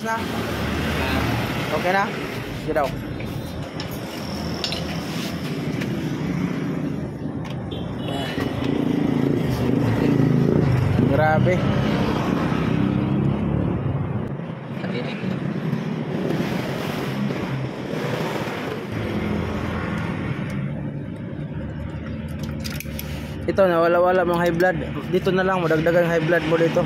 Na? Okay na? Sige daw. Grabe. Ito na wala mga high blood. Dito na lang madagdagan high blood mo dito.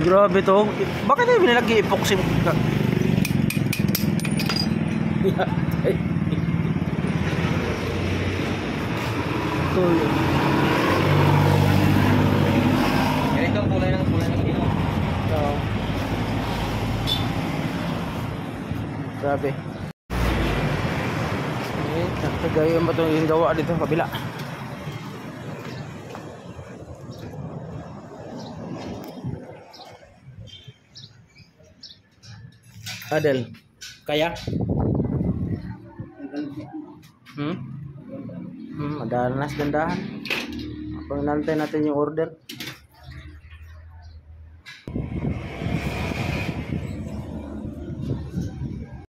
Grabe to. Bakit hindi nilagay epoxy? Ito yun. Ganito ang kulay ng dito. Oo. Grabe. Tagayon ba ito yung gawa dito kabila? Adel, kaya? Madalas gandahan. Pag nantay natin yung order.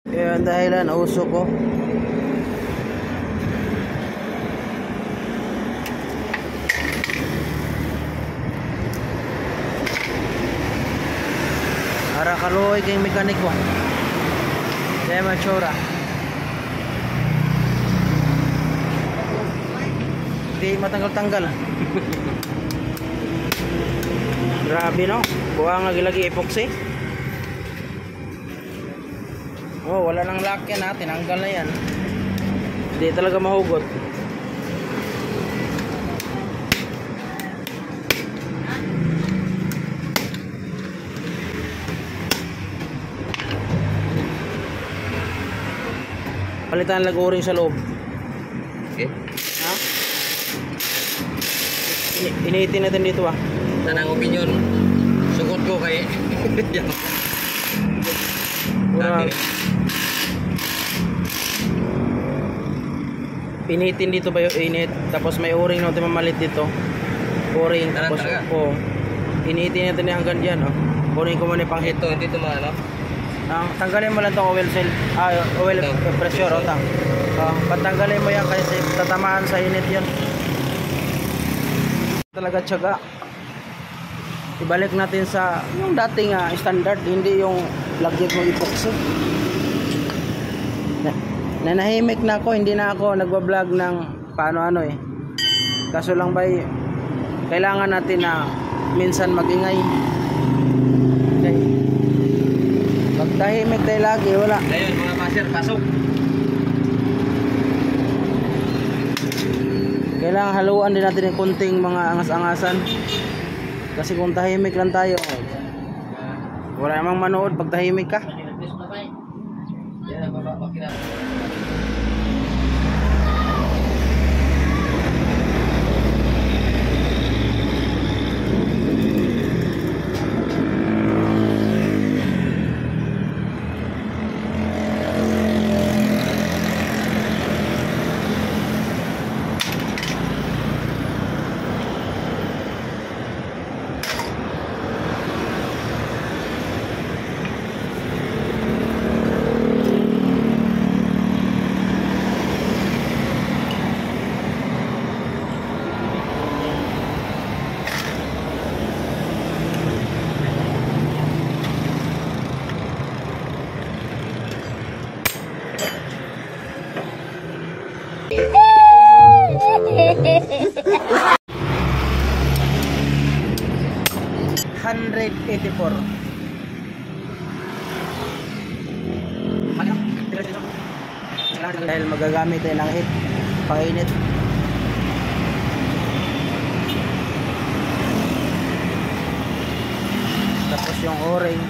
Kaya dahilan uso ko. Para kaluoy kayong mekaniko. Kaya matsura. Hindi matanggal-tanggal. Grabe no. Buha nga gilagi epoxy. Oh, wala nang lock yan ha. Tinanggal na yan. Hindi talaga mahugot. Palitan lang o-ring sa loob. Okay. Ha? Iniitin natin dito ah. Tanang opinion. Sugot ko kay Initin dito ba yung init? Tapos may o-ring natin mamalit dito. O-ring. Tapos oh. Initin natin hanggang dyan oh. Kunin ko muna pang hit. Ito, hindi ito maano. Tanggalin mo lang itong oil seal. Oil pressure o tang. Patanggalin mo yan kasi tatamaan sa init yan. Talaga tiyaga. Ibalik natin sa yung dating standard, hindi yung lagyan mo epoxy. Nanahimik na ako, hindi na ako nagbablog ng paano eh. Kaso lang ba kailangan natin na minsan magingay. Okay. Pag tahimik tayo lagi, wala. Ayun mga master, pasok. Kailangan haluan din natin yung kunting mga angas-angasan. Kasi kung tahimik lang tayo, wala namang manood pag tahimik ka. $184. Dahil magagamit tayo ng heat panginit. Tapos yung o-ring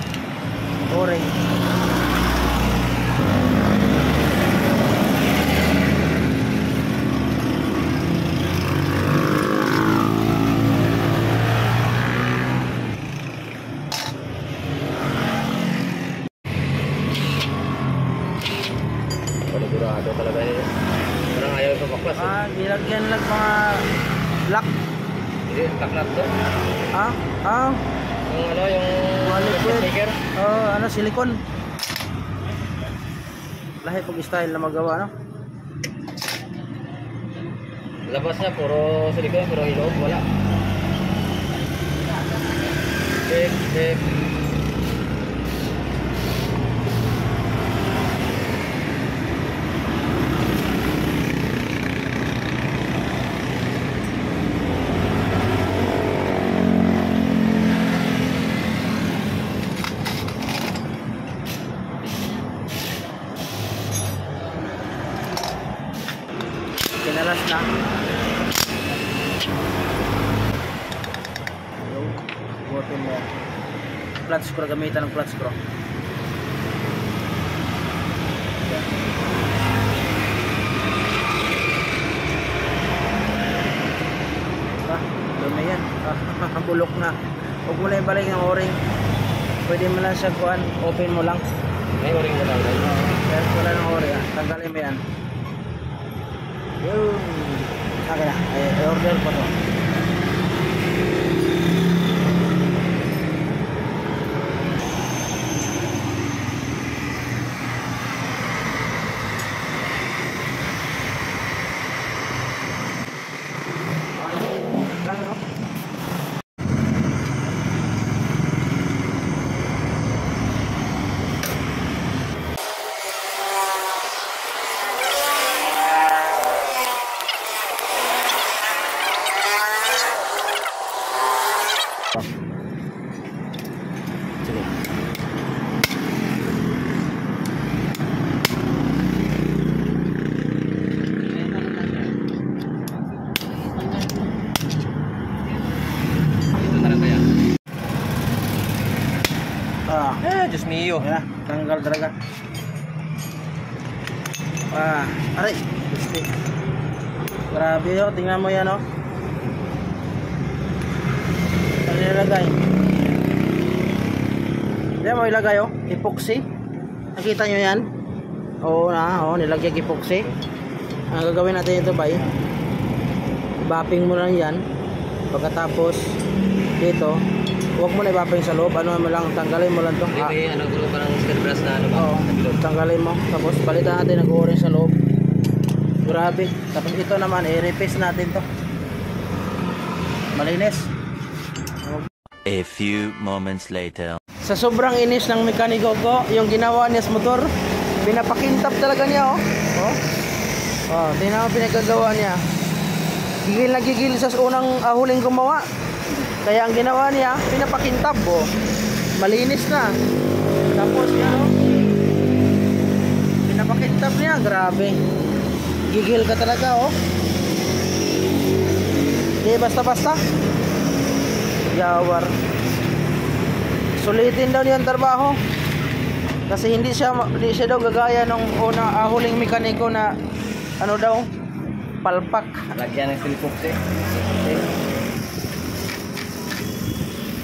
Panigurado talaga eh. Parang ayaw ito baklas eh. nilagyan lang mga lock. Hindi, taklat to. Ah? Ah? Yung ano, yung liquid. sticker. Ano, silicone. Lahi pag style na magawa, no? Labas niya, puro silicone, pero yung loob, wala. Check. Kinalas na. Buhatin mo yan. Flat screw, gamitan ng flat screw. Yan. Dumi yan. Bulok na. Huwag mo na ibalik ng o-ring. Pwede mo lang siya kuhan. Open mo lang. May o-ring mo lang. Kaya wala ng o-ring. Tanggalin mo yan. Yun. Okay na. I-order ko to. Sige. Ito talaga yan. Diyos mio. Yan na. Tanggal talaga. Aray. Gusti. Grabe yun. Tingnan mo yan, oh. Ano nilagay? Diyan mo ilagay, oh. Epoxy. Nakita nyo yan? Oo na, oh. Nilagyan epoxy. Ang gagawin natin ito, bay. Bapping mo lang yan. Pagkatapos, dito, huwag mo na i-bapping sa loob. Ano mo lang, tanggalin mo lang to. May ano, gulo pa ng steel brass na ano ba? Oo, tanggalin mo. Tapos, palitan natin ng o-ring sa loob. Grabe. Tapos ito naman, i-repaste natin to. Malinis. A few moments later. Sa sobrang inis ng mekaniko ko, yung ginawa niya sa motor, pinapakintap talaga niya, oh. Tingnan mo pinagagawa niya. Gigil na gigil sa unang huling gumawa. Kaya ang ginawa niya, pinapakintap, oh. Malinis na. Tapos yan, oh. Pinapakintap niya, grabe. Gigil ka talaga, oh. Di basta-basta. Yawar. Sulitin daw niya ang trabaho. Kasi hindi siya daw gagaya nung huling mekaniko na ano daw, palpak. Lagyan ng silipok eh.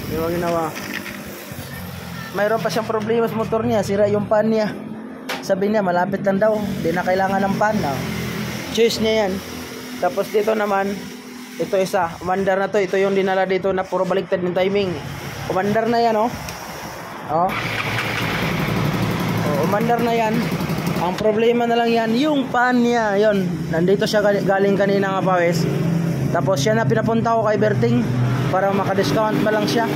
Di ba ginawa? Mayroon pa siyang problema sa motor niya, sira yung pan niya. Sabi niya malapit lang daw, di na kailangan ng pan na. Choice niya yan. Tapos dito naman, ito isa, umandar na to. Ito yung dinala dito na puro baliktad ng timing. Umandar na yan, oh. Umandar na yan. Ang problema na lang yan, yung pan niya, yon. Nandito siya galing kanina nga pawis. Tapos siya na pinapunta ko kay Berting para maka-discount pa lang siya.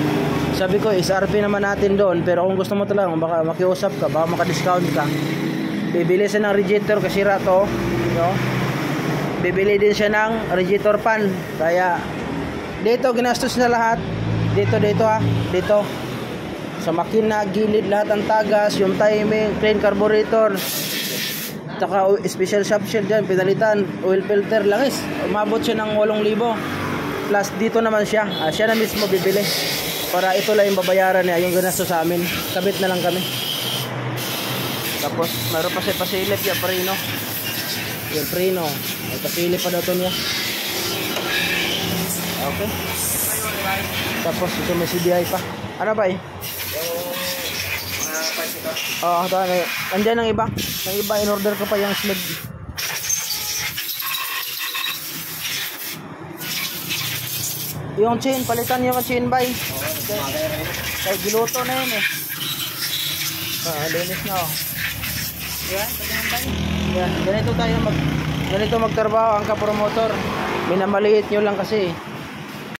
Sabi ko, SRP naman natin doon. Pero kung gusto mo talaga, baka makiusap ka, baka maka-discount ka. Bibili siya ng radiator kasi to, no? Bibili din siya ng radiator pan. Kaya dito ginastos na lahat. Dito sa makina, gilid lahat ang tagas, yung timing, clean carburetor, tsaka special shop shield dyan, pinalitan, oil filter, langis. Umabot siya ng 8,000. Plus dito naman siya na mismo bibili para ito lang yung babayaran niya, yung ginastos sa amin. Kabit na lang kami. Tapos mayroon pa siya pasilip yung preno. Yung preno may pasilip pa daw to niya. Okay. Tapos ito may CDI pa. Ano ba eh? Oo, andyan ang iba. Ang iba, in-order ko pa yung sled. Yung chain, palitan yung chain bay. Kay giluto na yun eh. Linis na oh. Yan, ganito magtrabaho ang kapromotor. Minamaliit nyo lang kasi.